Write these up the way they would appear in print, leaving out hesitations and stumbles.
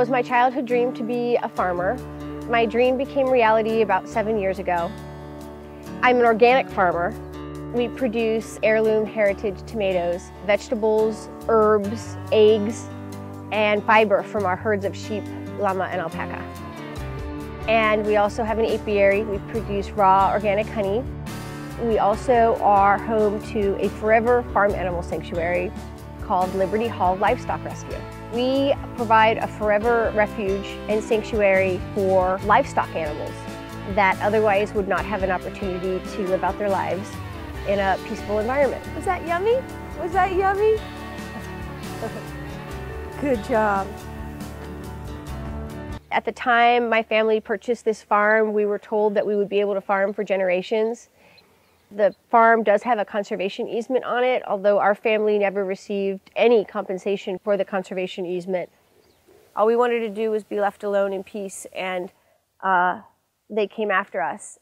was my childhood dream to be a farmer. My dream became reality about 7 years ago. I'm an organic farmer. We produce heirloom heritage tomatoes, vegetables, herbs, eggs, and fiber from our herds of sheep, llama, and alpaca. And we also have an apiary. We produce raw organic honey. We also are home to a forever farm animal sanctuary called Liberty Hall Livestock Rescue. We provide a forever refuge and sanctuary for livestock animals that otherwise would not have an opportunity to live out their lives in a peaceful environment. Was that yummy? Was that yummy? Good job. At the time my family purchased this farm, we were told that we would be able to farm for generations. The farm does have a conservation easement on it, although our family never received any compensation for the conservation easement. All we wanted to do was be left alone in peace, and they came after us.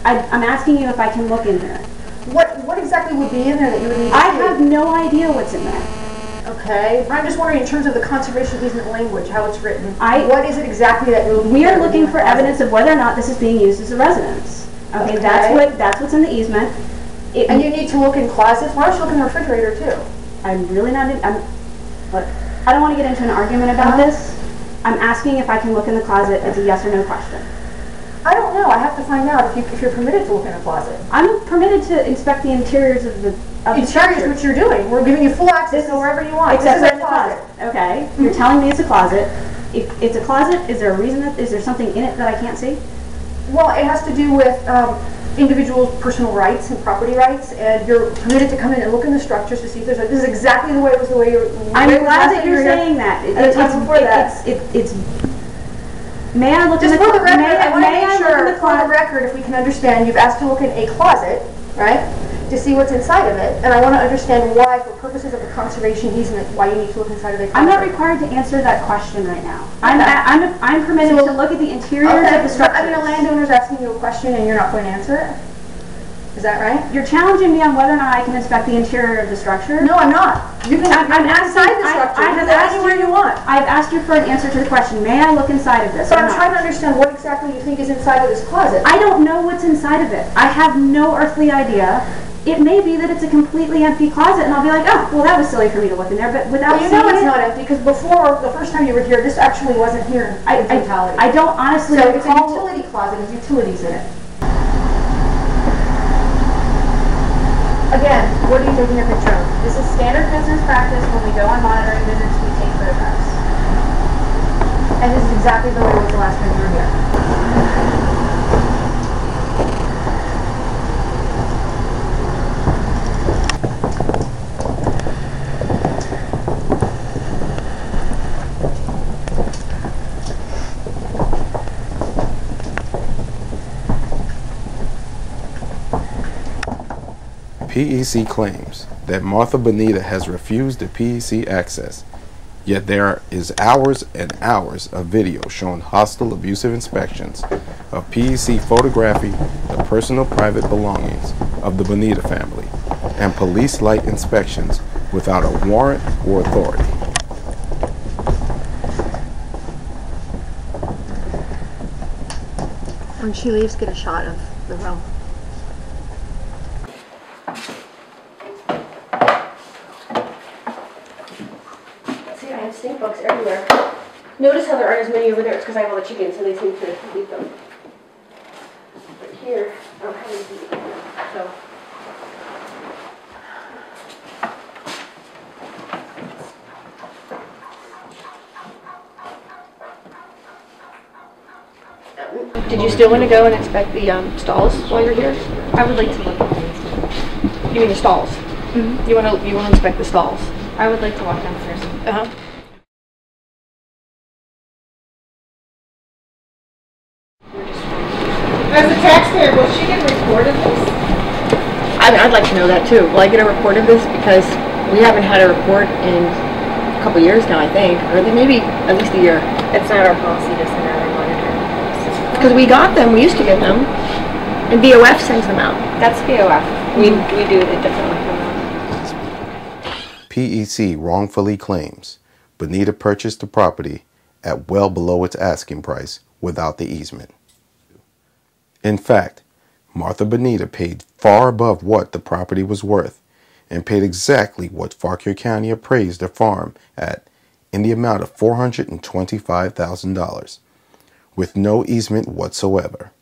I'm asking you if I can look in here. What exactly would be in there that you would need to see? I have no idea what's in there. Okay, but I'm just wondering in terms of the conservation easement language, how it's written. What is it exactly that you're looking for? We are looking for evidence of whether or not this is being used as a residence. Okay, that's what's in the easement. And you need to look in closets. Why don't you look in the refrigerator too? I'm really not. Look, I don't want to get into an argument about this. I'm asking if I can look in the closet. It's a yes or no question. I don't know. I have to find out if you're permitted to look in a closet. I'm permitted to inspect the interiors of the interiors, which you're doing. We're giving you full access to wherever you want. Except for the closet. Okay. You're telling me it's a closet. If it's a closet, is there a reason is there something in it that I can't see? Well, it has to do with individuals' personal rights and property rights, and you're permitted to come in and look in the structures to see if there's a, this is exactly the way it was I'm glad that you're saying that. May I look in the closet? For the record, I want to make sure, for the record, if we can understand, you've asked to look in a closet, right, to see what's inside of it, and I want to understand why, for purposes of the conservation easement, why you need to look inside of a closet. I'm not required to answer that question right now. I'm permitted to look at the interiors of the structure. I mean, a landowner's asking you a question and you're not going to answer it? Is that right? You're challenging me on whether or not I can inspect the interior of the structure? No, I'm not. You can inside the structure. I have asked anywhere you want. I've asked you for an answer to the question. May I look inside of this? But I'm trying to understand what exactly you think is inside of this closet. I don't know what's inside of it. I have no earthly idea. It may be that it's a completely empty closet, and I'll be like, oh, well, that was silly for me to look in there. But without seeing it, it's not empty, because before, the first time you were here, this actually wasn't here in totality. I don't honestly recall. It's a utility closet. There's utilities in it. Again, what are you taking a picture of? This is standard business practice. When we go on monitoring visits, we take photographs. And this is exactly the way it was the last time you were here. PEC claims that Martha Bonita has refused the PEC access, yet there is hours and hours of video showing hostile, abusive inspections of PEC photographing the personal private belongings of the Bonita family and police-like inspections without a warrant or authority. When she leaves, get a shot of the room. Stink bugs everywhere. Notice how there aren't as many over there. It's because I have all the chickens, so they seem to eat them. But here, I don't have anything to eat. So. Did you still want to go and inspect the stalls while you're here? I would like to look at these. You mean the stalls? Mm-hmm. You want to inspect the stalls? I would like to walk downstairs. As a taxpayer, will she get a report of this? I mean, I'd like to know that too. Will I get a report of this? Because we haven't had a report in couple years now, I think, or maybe at least a year. It's not our policy to send out our monitoring. Because we got them, we used to get them, and BOF sends them out. That's BOF. We do it differently from that. PEC wrongfully claims Bonita purchased the property at well below its asking price without the easement. In fact, Martha Bonita paid far above what the property was worth and paid exactly what Fauquier County appraised the farm at in the amount of $425,000 with no easement whatsoever.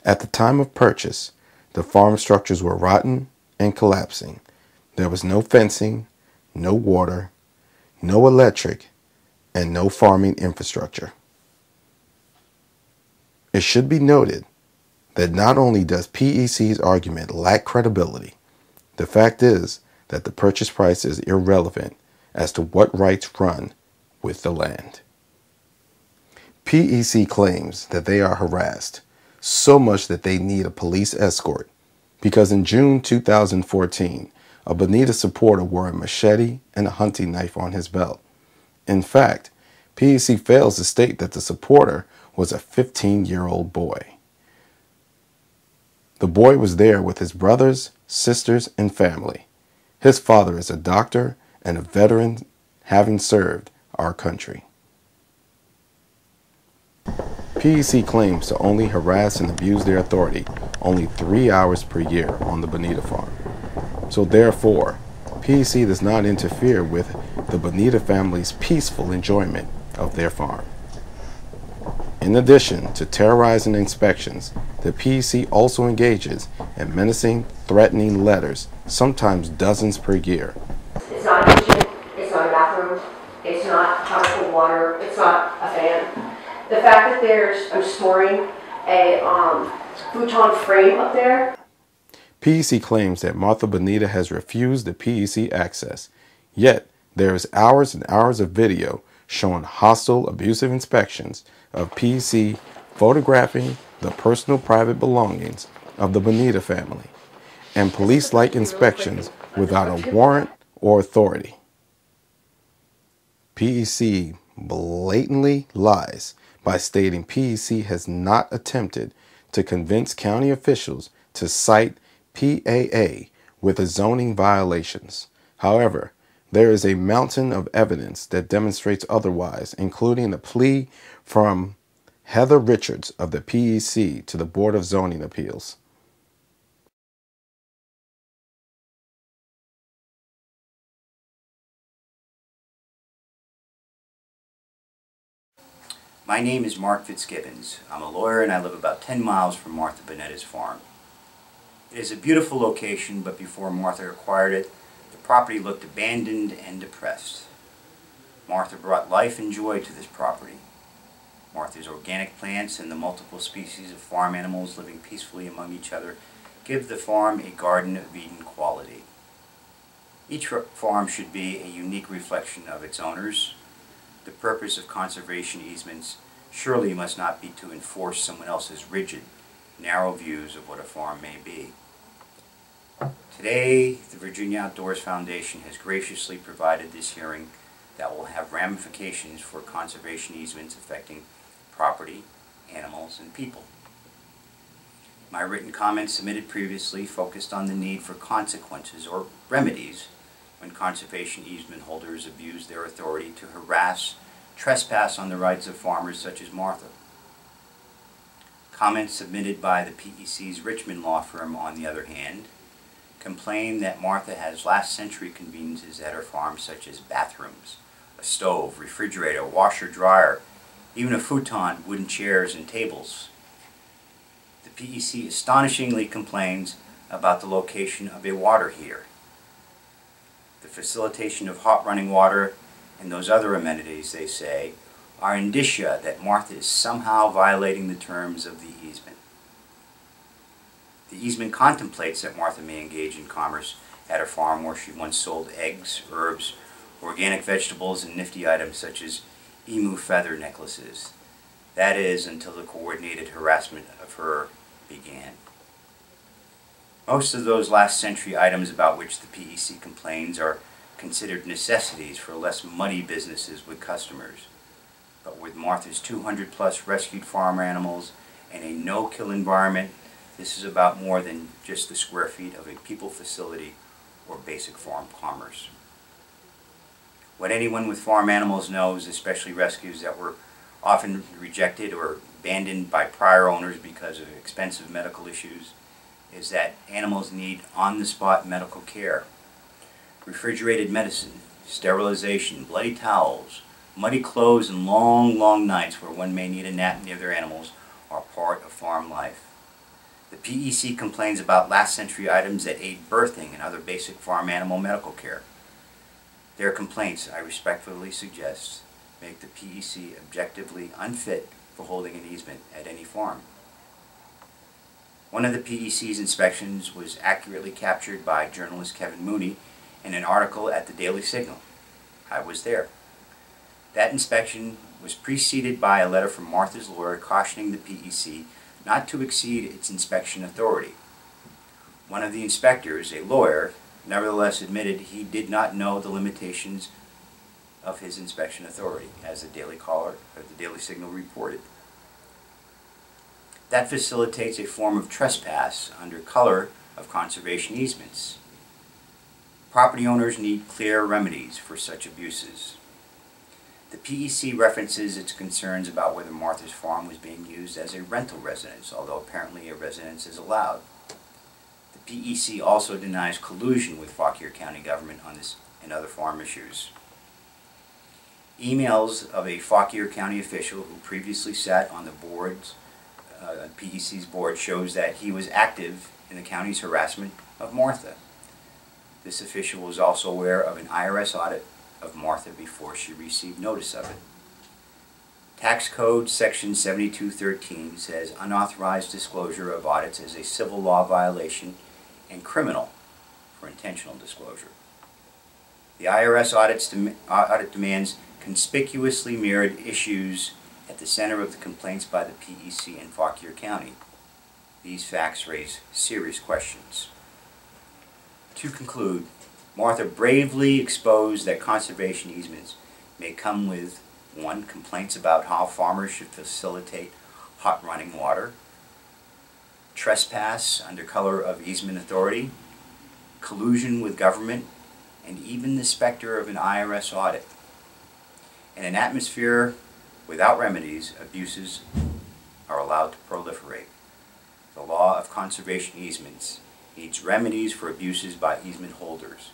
At the time of purchase, the farm structures were rotten and collapsing. There was no fencing, no water, no electric, and no farming infrastructure. It should be noted that not only does PEC's argument lack credibility, the fact is that the purchase price is irrelevant as to what rights run with the land. PEC claims that they are harassed so much that they need a police escort because in June 2014, a Bonita supporter wore a machete and a hunting knife on his belt. In fact, PEC fails to state that the supporter was a 15-year-old boy. The boy was there with his brothers, sisters, and family. His father is a doctor and a veteran having served our country. PEC claims to only harass and abuse their authority only 3 hours per year on the Bonita farm. So therefore, PEC does not interfere with the Bonita family's peaceful enjoyment of their farm. In addition to terrorizing inspections, the PEC also engages in menacing, threatening letters, sometimes dozens per year. It's not a kitchen, it's not a bathroom, it's not hot or cold water, it's not a fan. The fact that I'm storing a futon frame up there. PEC claims that Martha Bonita has refused the PEC access, yet there is hours and hours of video showing hostile, abusive inspections of PEC photographing the personal private belongings of the Bonita family, and police-like inspections without a warrant or authority. PEC blatantly lies by stating PEC has not attempted to convince county officials to cite PAA with the zoning violations. However, there is a mountain of evidence that demonstrates otherwise, including a plea from Heather Richards of the PEC to the Board of Zoning Appeals. My name is Mark Fitzgibbons. I'm a lawyer and I live about 10 miles from Martha Bonita's farm. It is a beautiful location, but before Martha acquired it, the property looked abandoned and depressed. Martha brought life and joy to this property. Martha's organic plants and the multiple species of farm animals living peacefully among each other give the farm a Garden of Eden quality. Each farm should be a unique reflection of its owners. The purpose of conservation easements surely must not be to enforce someone else's rigid, narrow views of what a farm may be. Today, the Virginia Outdoors Foundation has graciously provided this hearing that will have ramifications for conservation easements affecting property, animals, and people. My written comments submitted previously focused on the need for consequences or remedies when conservation easement holders abuse their authority to harass, trespass on the rights of farmers such as Martha. Comments submitted by the PEC's Richmond law firm, on the other hand, complain that Martha has last century conveniences at her farm such as bathrooms, a stove, refrigerator, washer, dryer, even a futon, wooden chairs, and tables. The PEC astonishingly complains about the location of a water heater. The facilitation of hot running water and those other amenities, they say, are indicia that Martha is somehow violating the terms of the easement. The easement contemplates that Martha may engage in commerce at her farm where she once sold eggs, herbs, organic vegetables, and nifty items such as emu feather necklaces. That is, until the coordinated harassment of her began. Most of those last century items about which the PEC complains are considered necessities for less muddy businesses with customers. But with Martha's 200+ rescued farm animals and a no-kill environment, this is about more than just the square feet of a people facility or basic farm commerce. What anyone with farm animals knows, especially rescues that were often rejected or abandoned by prior owners because of expensive medical issues, is that animals need on-the-spot medical care. Refrigerated medicine, sterilization, bloody towels, muddy clothes, and long, long nights where one may need a nap near their animals are part of farm life. The PEC complains about last-century items that aid birthing and other basic farm animal medical care. Their complaints, I respectfully suggest, make the PEC objectively unfit for holding an easement at any farm. One of the PEC's inspections was accurately captured by journalist Kevin Mooney in an article at the Daily Signal. I was there. That inspection was preceded by a letter from Martha's lawyer cautioning the PEC not to exceed its inspection authority. One of the inspectors, a lawyer, nevertheless admitted he did not know the limitations of his inspection authority, as the Daily Caller or the Daily Signal reported. That facilitates a form of trespass under color of conservation easements. Property owners need clear remedies for such abuses. The PEC references its concerns about whether Martha's farm was being used as a rental residence, although apparently a residence is allowed. The PEC also denies collusion with Fauquier County government on this and other farm issues. Emails of a Fauquier County official who previously sat on the PEC's board shows that he was active in the county's harassment of Martha. This official was also aware of an IRS audit of Martha before she received notice of it. Tax Code Section 7213 says unauthorized disclosure of audits is a civil law violation and criminal for intentional disclosure. The IRS audit demands conspicuously mirrored issues at the center of the complaints by the PEC in Fauquier County. These facts raise serious questions. To conclude, Martha bravely exposed that conservation easements may come with 1. Complaints about how farmers should facilitate hot running water, trespass under color of easement authority, collusion with government, and even the specter of an IRS audit. In an atmosphere without remedies, abuses are allowed to proliferate. The law of conservation easements needs remedies for abuses by easement holders.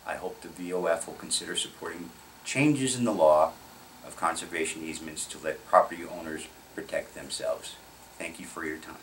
I hope the VOF will consider supporting changes in the law of conservation easements to let property owners protect themselves. Thank you for your time.